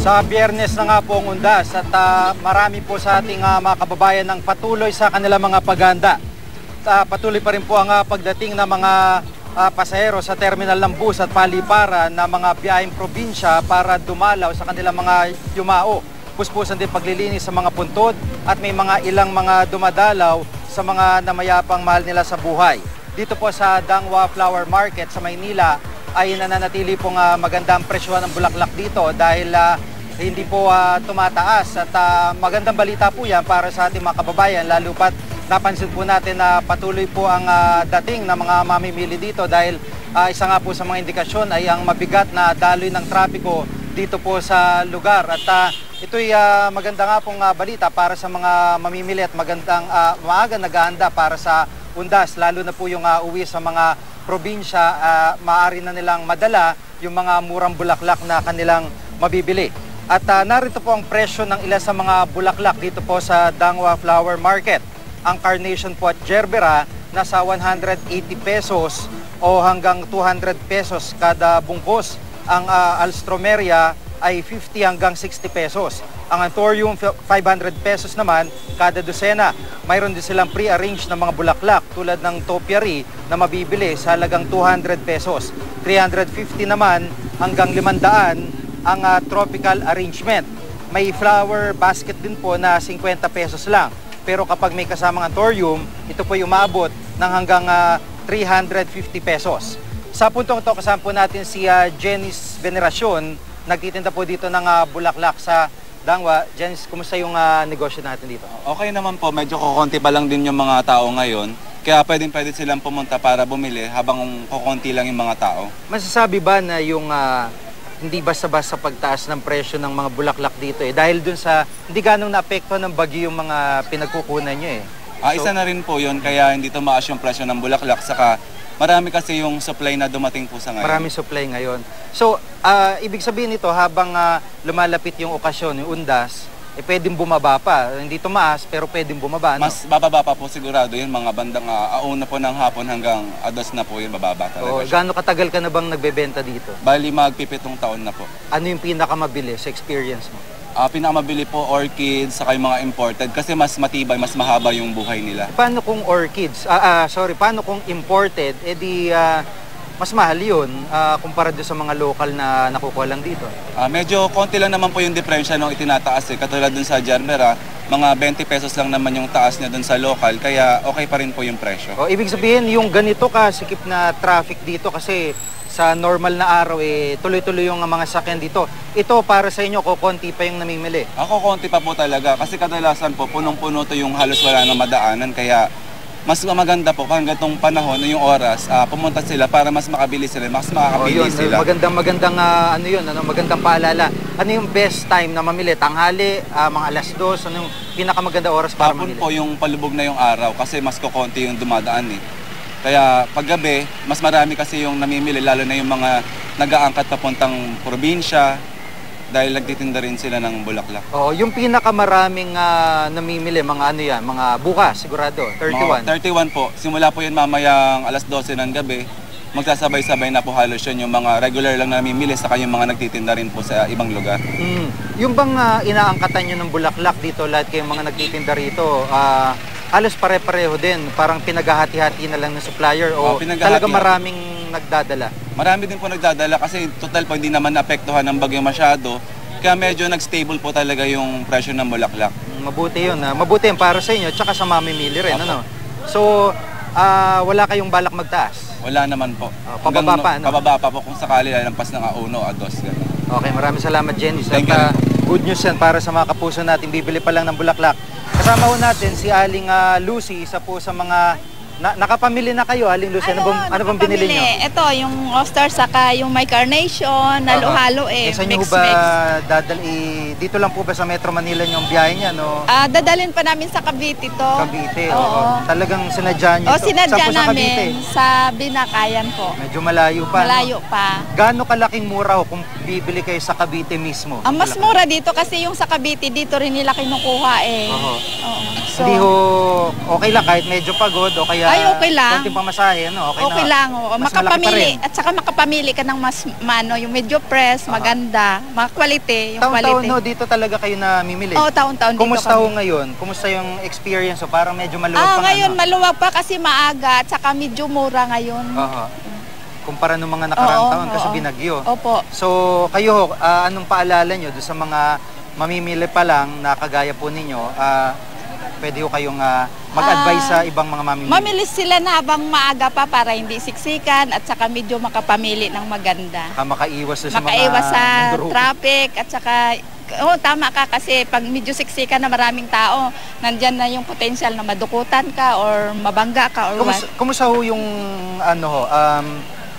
Sa Biyernes na nga po ang undas at marami po sa ating mga kababayan ang patuloy sa kanilang mga paghahanda. Patuloy pa rin po ang pagdating ng mga pasahero sa terminal ng bus at paliparan na mga biyaheng probinsya para dumalaw sa kanilang mga yumao. Puspusan din paglilinis sa mga puntod at may mga ilang mga dumadalaw sa mga namayapang mahal nila sa buhay. Dito po sa Dangwa Flower Market sa Maynila ay nananatili pong magandang presyo ng bulaklak dito dahil hindi po tumataas at magandang balita po yan para sa ating mga kababayan, lalo pat napansin po natin na patuloy po ang dating ng mga mamimili dito dahil isa nga po sa mga indikasyon ay ang mabigat na daloy ng trapiko dito po sa lugar at ito'y maganda nga pong balita para sa mga mamimili at magandang maaga naghahanda para sa undas, lalo na po yung uwi sa mga probinsya, maaari na nilang madala yung mga murang bulaklak na kanilang mabibili. At narito po ang presyo ng ilan sa mga bulaklak dito po sa Dangwa Flower Market. Ang carnation po at gerbera nasa 180 pesos o hanggang 200 pesos kada bungkos. Ang alstroemeria ay 50 hanggang 60 pesos. Ang anthurium 500 pesos naman kada dosena. Mayroon din silang pre-arranged na mga bulaklak tulad ng topiary na mabibili sa halagang 200 pesos. 350 naman hanggang 500 ang tropical arrangement. May flower basket din po na 50 pesos lang. Pero kapag may kasamang anthurium, ito po umabot ng hanggang 350 pesos. Sa puntong ito, kasama po natin si Jenice Veneracion. Nagtitinda po dito ng bulaklak sa Dangwa. Jens, kumusta yung negosyo natin dito? Okay naman po, medyo kukunti pa lang din yung mga tao ngayon. Kaya pwede silang pumunta para bumili habang kukunti lang yung mga tao. Masasabi ba na yung hindi basta-basta pagtaas ng presyo ng mga bulaklak dito dahil dun sa hindi ganong naapekto ng bagyo yung mga pinagkukunan nyo Isa na rin po yun, kaya hindi tumaas yung presyo ng bulaklak. Saka marami kasi yung supply na dumating po sa ngayon. Maraming supply ngayon. So, ibig sabihin nito, habang lumalapit yung okasyon, yung undas, pwedeng bumaba pa. Hindi tumaas, pero pwedeng bumaba. Mas bababa pa po sigurado yun, mga bandang auna po ng hapon hanggang ados na po yun, bababa talaga siya. Gaano katagal ka na bang nagbebenta dito? Bali, magpipitong taon na po. Ano yung pinakamabili sa experience mo? Pinakamabili po orchids, saka yung mga imported kasi mas matibay, mas mahaba yung buhay nila. Paano kung orchids? Paano kung imported? Mas mahal yun kumpara doon sa mga local na nakukuha lang dito. Medyo konti lang naman po yung diferensya nung itinataas Katulad dun sa gerbera, mga 20 pesos lang naman yung taas niya dun sa local, kaya okay pa rin po yung presyo. Ibig sabihin, yung ganito kasikip na traffic dito kasi sa normal na araw tuloy-tuloy yung mga sakyan dito. Ito para sa inyo, konti pa yung namimili. Ako konti pa po talaga kasi kadalasan po punong-puno to yung halos wala nang madaanan, kaya mas maganda po hanggang itong panahon, yung oras, pumunta sila para mas makabili sila, mas makakabili sila. Magandang paalala. Ano yung best time na mamili? Tanghali, mga alas 2, ano yung pinakamaganda oras para mamili? Hapon po yung palubog na yung araw kasi mas kukonti yung dumadaan Kaya paggabi, mas marami kasi yung namimili, lalo na yung mga nag-aangkat papuntang probinsya dahil nagtitinda rin sila ng bulaklak. Yung pinakamaraming namimili, mga mga bukas sigurado, 31? 31 po. Simula po yun mamayang alas 12 ng gabi. Magsasabay-sabay na po halos yun yung mga regular lang na namimili, saka yung mga nagtitinda rin po sa ibang lugar. Yung bang inaangkatan nyo ng bulaklak dito, lahat kayong mga nagtitinda rito, halos pare-pareho din, parang pinaghahati-hati na lang ng supplier o talaga maraming nagdadala? Marami din po nagdadala kasi total po hindi naman naapektuhan ng bagyo masyado, kaya medyo nag-stable po talaga yung presyo ng bulaklak. Mabuti yun. Mabuti yun para sa inyo tsaka sa mamimili rin. So, wala kayong balak magtaas? Wala naman po. Pababa pa? Pababa pa po kung sakali lampas ng uno o dos. Okay, maraming salamat, Jenice. Good news yan para sa mga kapuso natin, bibili pa lang ng bulaklak. Kasama ho natin si Aling Lucy, isa po sa mga nakapamili na kayo, Aling Lucy. Ano bang binili nyo? Ito, yung oyster saka yung may carnation, halo-halo Saan nyo ba dito lang po ba sa Metro Manila yung biyahe niya, no? Dadalhin pa namin sa Cavite to. Cavite, oo. Talagang sinadya nyo to. Sinadya namin sa Binakayan po. Medyo malayo pa. Malayo pa. Gaano kalaking mura kung bibili kayo sa Cavite mismo? Ang mas mura dito kasi yung sa Cavite, dito rin nila kinukuha Oo. So, hindi ho, okay lang kahit medyo pagod o kaya kaya Ay, okay lang. konting pamasahe, ano, okay, Okay na. lang, oo. Mas malaki pa Makapamili. rin. At saka makapamili ka ng mas, yung medyo press, maganda, quality, yung Taon-taon, quality. no, dito talaga kayo namimili. Oo, taon-taon dito Kumusta ho kami. ngayon? Kumusta yung experience? So, parang medyo maluwag pa Ngayon, ano? maluwag pa kasi maaga at saka medyo mura ngayon. Aha. Kumpara nung mga nakaraang Oo, taon kasi oo. binagyo. Opo. So, kayo, anong paalala nyo doon sa mga mamimili pa lang na kagaya po ninyo? Pwede ho kayong mag-advise sa ibang mga mamimili. Mamilis sila na habang maaga pa para hindi siksikan at saka medyo makapamili ng maganda. Makaiwas doon sa mga Makaiwas sa mandurukot. traffic at saka tama ka kasi pag medyo siksikan na maraming tao, nandyan na yung potential na madukutan ka or mabangga ka or what. Kumusta ho yung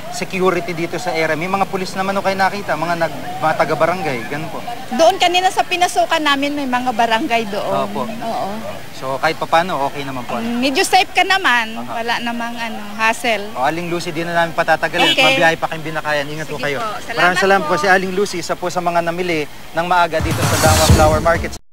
security dito sa area? May mga pulis naman ho kayo nakita, mga taga-barangay, ganun po. Doon kanina sa pinasukan namin may mga barangay doon. Opo. Oo. So kahit papano, okay naman po. Medyo safe ka naman, wala namang hassle. Aling Lucy, di na namin patatagalin. Okay. Mabiyahe pa kayong Binakayan. Ingat po Sige kayo. po. Maraming salamat Salamat po po. si Aling Lucy, isa po sa mga namili ng maaga dito sa Dangwa Flower Market.